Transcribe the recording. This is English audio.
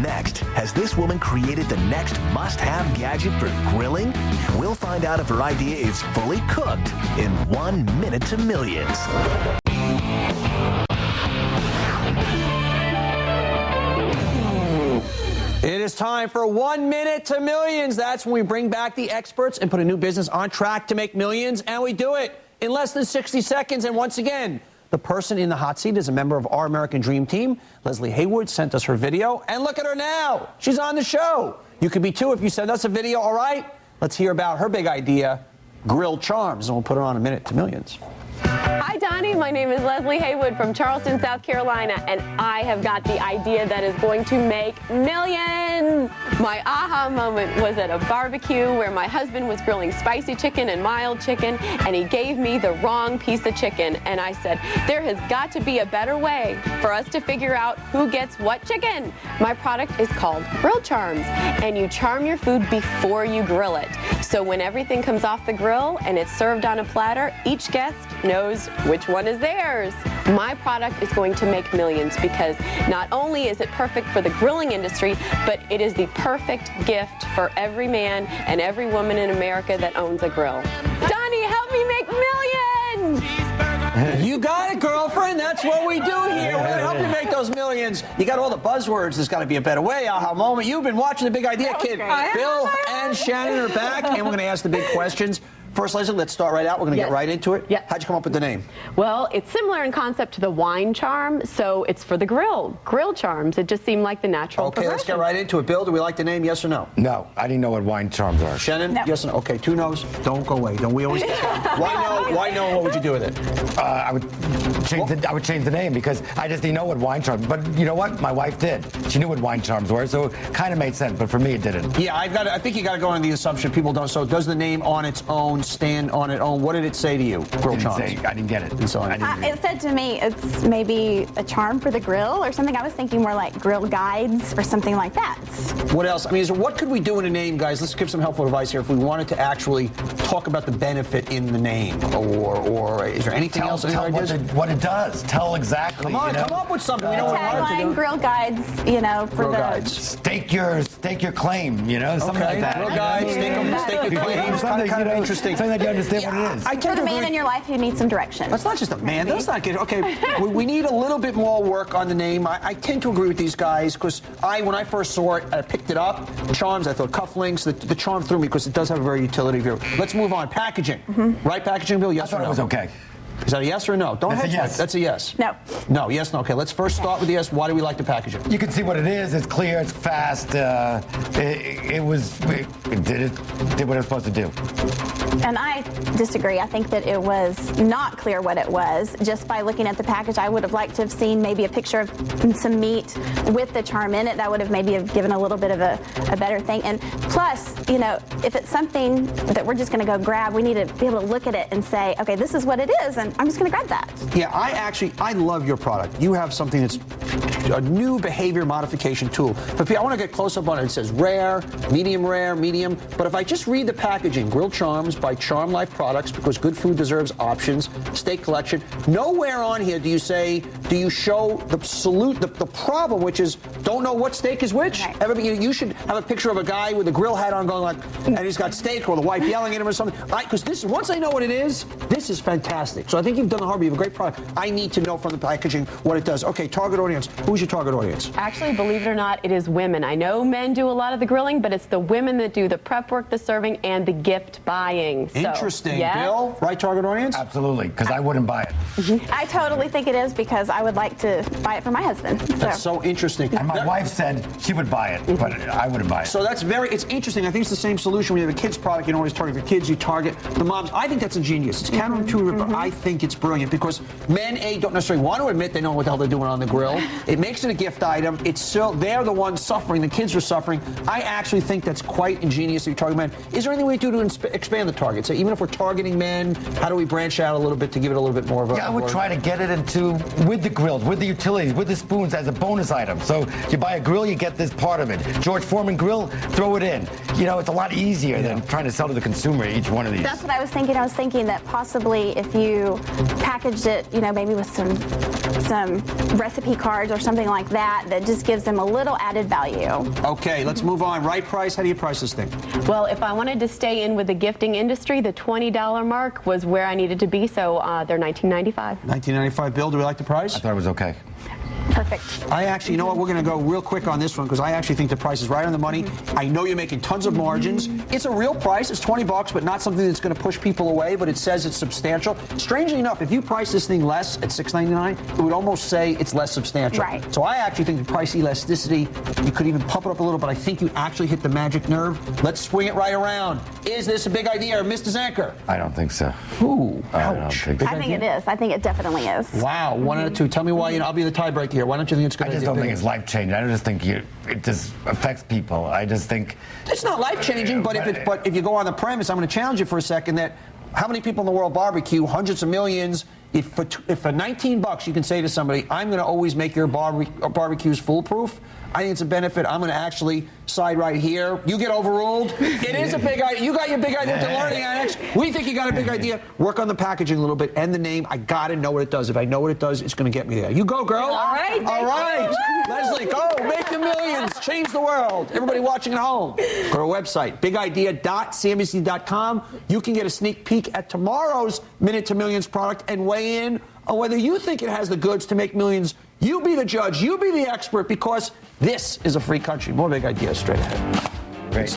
next? Has this woman created the next must-have gadget for grilling? We'll find out if her idea is fully cooked in 1 minute to millions. It is time for 1 minute to millions. That's when we bring back the experts and put a new business on track to make millions, and we do it in less than 60 seconds. And once again, the person in the hot seat is a member of our American Dream Team. Leslie Haywood sent us her video, and look at her now. She's on the show. You could be too if you send us a video, all right? Let's hear about her big idea, Grill Charms, and we'll put her on 1 minute to millions. Hi, Donnie. My name is Leslie Haywood from Charleston, South Carolina, and I have got the idea that is going to make millions. My aha moment was at a barbecue where my husband was grilling spicy chicken and mild chicken, and he gave me the wrong piece of chicken. And I said, there has got to be a better way for us to figure out who gets what chicken. My product is called Grill Charms, and you charm your food before you grill it. So when everything comes off the grill and it's served on a platter, each guest knows which one is theirs. My product is going to make millions because not only is it perfect for the grilling industry, but it is the perfect gift for every man and every woman in America that owns a grill. Donnie, help me make millions! You got it, girlfriend. That's what we do here. We're going to help you make those millions. You got all the buzzwords. There's got to be a better way. Aha moment. You've been watching The Big Idea Kid. Bill and Shannon are back, and we're going to ask the big questions. First, Leslie, let's start right out. We're going to get right into it. How'd you come up with the name? Well, it's similar in concept to the wine charm, so it's for the grill. Grill charms. It just seemed like the natural progression. Let's get right into it. Bill, do we like the name, yes or no? No, I didn't know what wine charms are. Shannon, yes or no? Okay, 2 no's. Don't go away. Don't we always Why no? Why no? What would you do with it? I would change the name because I just didn't know what wine charms. But you know what? My wife did. She knew what wine charms were, so it kind of made sense. But for me, it didn't. Yeah, I think you got to go on the assumption people don't. So does the name on its own stand on its own? What did it say to you? Grill Charms. I didn't get it. And so it said to me it's maybe a charm for the grill or something. I was thinking more like grill guides or something like that. What else? I mean, what could we do in a name, guys? Let's give some helpful advice here if we wanted to actually talk about the benefit in the name. Or is there anything else? Tell what it does. Tell exactly. Come on, come up with something. We know what we wanted to do. Grill guides, for guides. Stake your claim, something like that. Grill guides, stake your claim. Kind of interesting. Something that you understand what it is. For the man in your life who needs some direction. That's not just a man. That's not good. Okay, we need a little bit more work on the name. I tend to agree with these guys because when I first saw it, I picked it up. Charms, I thought cufflinks. The charm threw me because it does have a very utility view. Let's move on. Packaging. Right packaging, Bill? Yes or no? I thought it was okay. Is that a yes or a no? That's a yes. That's a yes. No. No, yes, no. Okay, let's first start with the yes. Why do we like the packaging? You can see what it is. It's clear. It's fast. It did what it was supposed to do. And I disagree. I think that it was not clear what it was. Just by looking at the package, I would have liked to have seen maybe a picture of some meat with the charm in it. That would have maybe given a little bit of a better thing. And plus, if it's something that we're just going to go grab, we need to be able to look at it and say, okay, this is what it is, and I'm just going to grab that. Yeah, I love your product. You have something that's a new behavior modification tool. But I want to get close up on it. It says rare, medium. But if I just read the packaging, Grill Charms by Charm Life Products, because good food deserves options, steak collection. Nowhere on here do you show the problem, which is don't know what steak is which. Right. You should have a picture of a guy with a grill hat on going and he's got steak, or the wife yelling at him or something. Because once I know what it is, this is fantastic. So I think you've done the hard work. You have a great product. I need to know from the packaging what it does. Okay, target audience. Who's your target audience? Actually, believe it or not, it is women. I know men do a lot of the grilling, but it's the women that do the prep work, the serving, and the gift buying. Interesting. Bill, right target audience? Absolutely, because I wouldn't buy it. I totally think it is because I would like to buy it for my husband. That's so interesting. And my wife said she would buy it, but I wouldn't buy it. So it's interesting. I think it's the same solution. When you have a kid's product, you don't always target the kids, you target the moms. I think that's ingenious. It's counterintuitive, but I think it's brilliant because men, don't necessarily want to admit they know what the hell they're doing on the grill. It makes it a gift item. It's still, they're the ones suffering. The kids are suffering. I actually think that's quite ingenious that you target men. Is there anything we do to expand the target? So even if we're targeting men, how do we branch out a little bit to give it a little bit more of a... Yeah, I would try to get it with the grills, with the utilities, with the spoons as a bonus item. So you buy a grill, you get this part of it. George Foreman grill, throw it in. It's a lot easier than trying to sell to the consumer each one of these. That's what I was thinking. I was thinking that possibly if you packaged it, maybe with some recipe cards cards or something like that that just gives them a little added value. Okay, let's move on. Right price, how do you price this thing? Well, if I wanted to stay in with the gifting industry, the $20 mark was where I needed to be, so they're $19.95. $19.95. Bill, do we like the price? I thought it was okay. Perfect. I actually, you know what, we're going to go real quick on this one because I actually think the price is right on the money. I know you're making tons of margins. It's a real price. It's $20, but not something that's going to push people away, but it says it's substantial. Strangely enough, if you price this thing less at $6.99, it would almost say it's less substantial. Right. So I actually think the price elasticity, you could even pump it up a little, but I think you actually hit the magic nerve. Let's swing it right around. Is this a big idea, Mr. Zanker? I don't think so. Ooh, I don't ouch. think so. I think it is. I think it definitely is. Wow, 1 out of 2. Tell me why, I'll be the tiebreaker here. Why don't you think it's going I to just don't think it's life-changing. I just think it just affects people. I just think... It's not life-changing, but if you go on the premise, I'm going to challenge you for a second that how many people in the world barbecue, hundreds of millions, if for 19 bucks you can say to somebody, I'm going to always make your barbecues foolproof, I think it's a benefit. I'm going to actually side right here. You get overruled. It is a big idea. You got your big idea to Learning Annex. We think you got a big idea. Work on the packaging a little bit and the name. I got to know what it does. If I know what it does, it's going to get me there. You go, girl. All right. All right. Leslie, go. Make the millions. Change the world. Everybody watching at home, go to our website, bigidea.cnbc.com. You can get a sneak peek at tomorrow's Minute to Millions product and weigh in on whether you think it has the goods to make millions. You be the judge. You be the expert because this is a free country. More Big Ideas straight ahead.